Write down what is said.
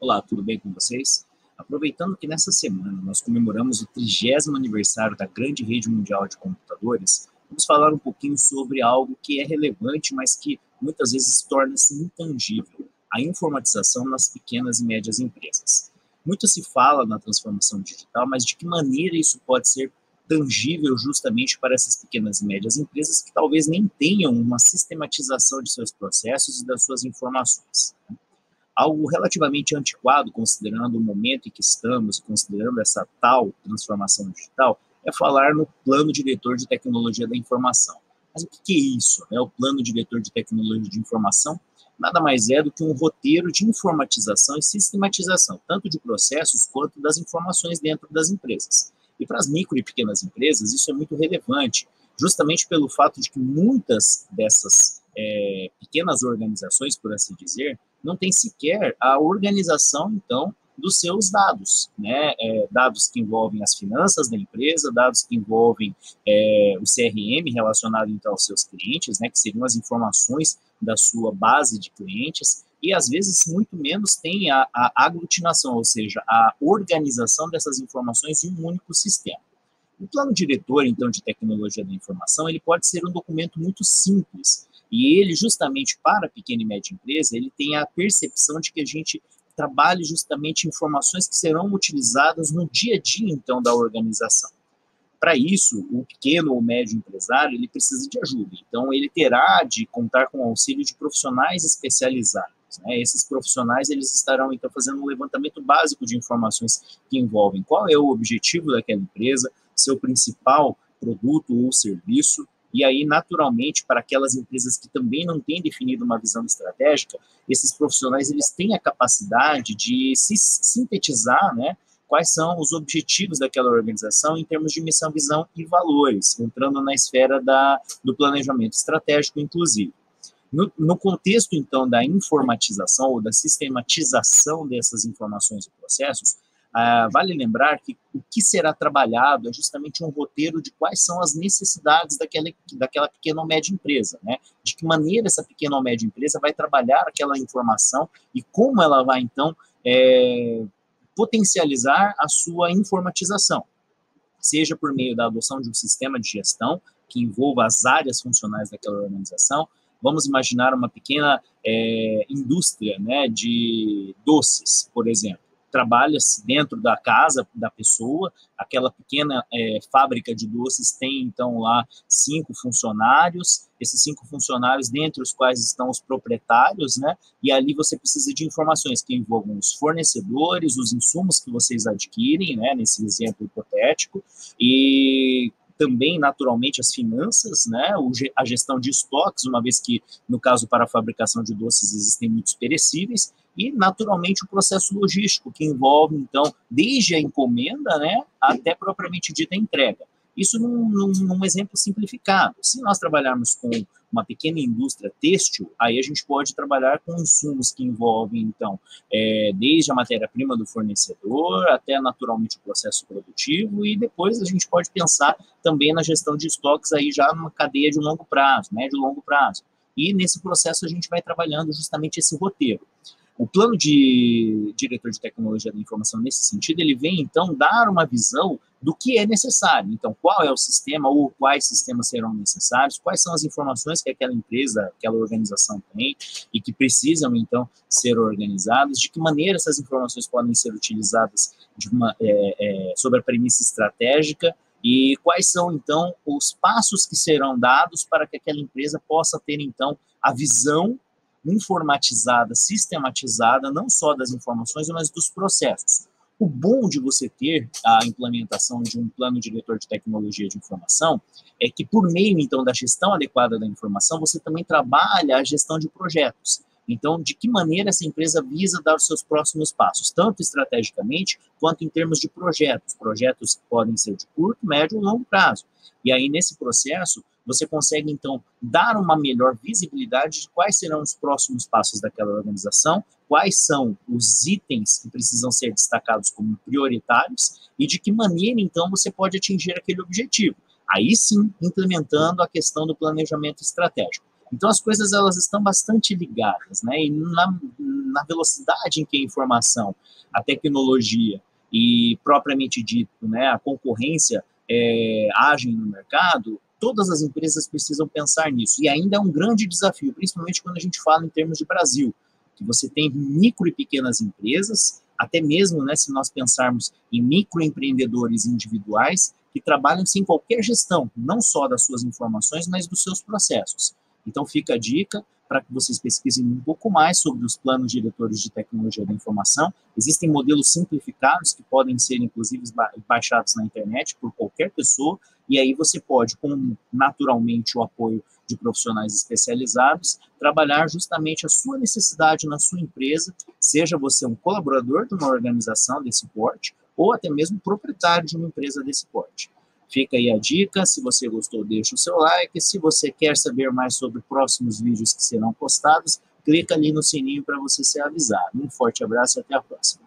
Olá, tudo bem com vocês? Aproveitando que nessa semana nós comemoramos o 30º aniversário da grande rede mundial de computadores, vamos falar um pouquinho sobre algo que é relevante, mas que muitas vezes torna-se intangível, a informatização nas pequenas e médias empresas. Muito se fala na transformação digital, mas de que maneira isso pode ser tangível justamente para essas pequenas e médias empresas que talvez nem tenham uma sistematização de seus processos e das suas informações. Algo relativamente antiquado, considerando o momento em que estamos, considerando essa tal transformação digital, é falar no Plano Diretor de Tecnologia da Informação. Mas o que é isso, né? O Plano Diretor de Tecnologia de Informação nada mais é do que um roteiro de informatização e sistematização, tanto de processos quanto das informações dentro das empresas. E para as micro e pequenas empresas, isso é muito relevante, justamente pelo fato de que muitas dessas pequenas organizações, por assim dizer, não tem sequer a organização, então, dos seus dados, né? Dados que envolvem as finanças da empresa, dados que envolvem o CRM relacionado, então, aos seus clientes, né? Que seriam as informações da sua base de clientes, e, às vezes, muito menos tem a aglutinação, ou seja, a organização dessas informações em um único sistema. O plano diretor, então, de tecnologia da informação, ele pode ser um documento muito simples, e ele, justamente para a pequena e média empresa, ele tem a percepção de que a gente trabalhe justamente informações que serão utilizadas no dia a dia, então, da organização. Para isso, o pequeno ou médio empresário, ele precisa de ajuda. Então, ele terá de contar com o auxílio de profissionais especializados, né? Esses profissionais, eles estarão, então, fazendo um levantamento básico de informações que envolvem qual é o objetivo daquela empresa, seu principal produto ou serviço, e aí, naturalmente, para aquelas empresas que também não têm definido uma visão estratégica, esses profissionais, eles têm a capacidade de se sintetizar, né, quais são os objetivos daquela organização em termos de missão, visão e valores, entrando na esfera do planejamento estratégico, inclusive. No contexto, então, da informatização ou da sistematização dessas informações e processos, vale lembrar que o que será trabalhado é justamente um roteiro de quais são as necessidades daquela pequena ou média empresa, né? De que maneira essa pequena ou média empresa vai trabalhar aquela informação e como ela vai, então, potencializar a sua informatização, seja por meio da adoção de um sistema de gestão que envolva as áreas funcionais daquela organização. Vamos imaginar uma pequena indústria, né, de doces, por exemplo. Trabalha-se dentro da casa da pessoa, aquela pequena fábrica de doces tem, então, lá 5 funcionários, esses 5 funcionários, dentre os quais estão os proprietários, né? E ali você precisa de informações que envolvam os fornecedores, os insumos que vocês adquirem, né? Nesse exemplo hipotético, e também, naturalmente, as finanças, né? A gestão de estoques, uma vez que, no caso, para a fabricação de doces, existem muitos perecíveis, e, naturalmente, o processo logístico, que envolve, então, desde a encomenda, né, até propriamente dita a entrega. Isso num exemplo simplificado. Se nós trabalharmos com uma pequena indústria têxtil, aí a gente pode trabalhar com insumos que envolvem, então, desde a matéria-prima do fornecedor até, naturalmente, o processo produtivo, e depois a gente pode pensar também na gestão de estoques aí já numa cadeia de longo prazo, médio e longo prazo. E nesse processo a gente vai trabalhando justamente esse roteiro. O plano de diretor de tecnologia da informação, nesse sentido, ele vem, então, dar uma visão do que é necessário. Então, qual é o sistema ou quais sistemas serão necessários, quais são as informações que aquela empresa, aquela organização tem e que precisam, então, ser organizadas, de que maneira essas informações podem ser utilizadas sobre a premissa estratégica e quais são, então, os passos que serão dados para que aquela empresa possa ter, então, a visão informatizada, sistematizada, não só das informações, mas dos processos. O bom de você ter a implementação de um plano diretor de tecnologia de informação é que, por meio, então, da gestão adequada da informação, você também trabalha a gestão de projetos. Então, de que maneira essa empresa visa dar os seus próximos passos, tanto estrategicamente quanto em termos de projetos. Projetos que podem ser de curto, médio ou longo prazo. E aí, nesse processo, você consegue, então, dar uma melhor visibilidade de quais serão os próximos passos daquela organização, quais são os itens que precisam ser destacados como prioritários e de que maneira, então, você pode atingir aquele objetivo. Aí sim, implementando a questão do planejamento estratégico. Então, as coisas elas estão bastante ligadas, né? E na velocidade em que a informação, a tecnologia e, propriamente dito, né, a concorrência agem no mercado, todas as empresas precisam pensar nisso. E ainda é um grande desafio, principalmente quando a gente fala em termos de Brasil, que você tem micro e pequenas empresas, até mesmo, né, se nós pensarmos em microempreendedores individuais que trabalham sem qualquer gestão, não só das suas informações, mas dos seus processos. Então, fica a dica para que vocês pesquisem um pouco mais sobre os planos diretores de tecnologia da informação. Existem modelos simplificados que podem ser, inclusive, baixados na internet por qualquer pessoa, e aí você pode, com naturalmente o apoio de profissionais especializados, trabalhar justamente a sua necessidade na sua empresa, seja você um colaborador de uma organização desse porte, ou até mesmo proprietário de uma empresa desse porte. Fica aí a dica, se você gostou, deixa o seu like, se você quer saber mais sobre próximos vídeos que serão postados, clica ali no sininho para você ser avisado. Um forte abraço e até a próxima.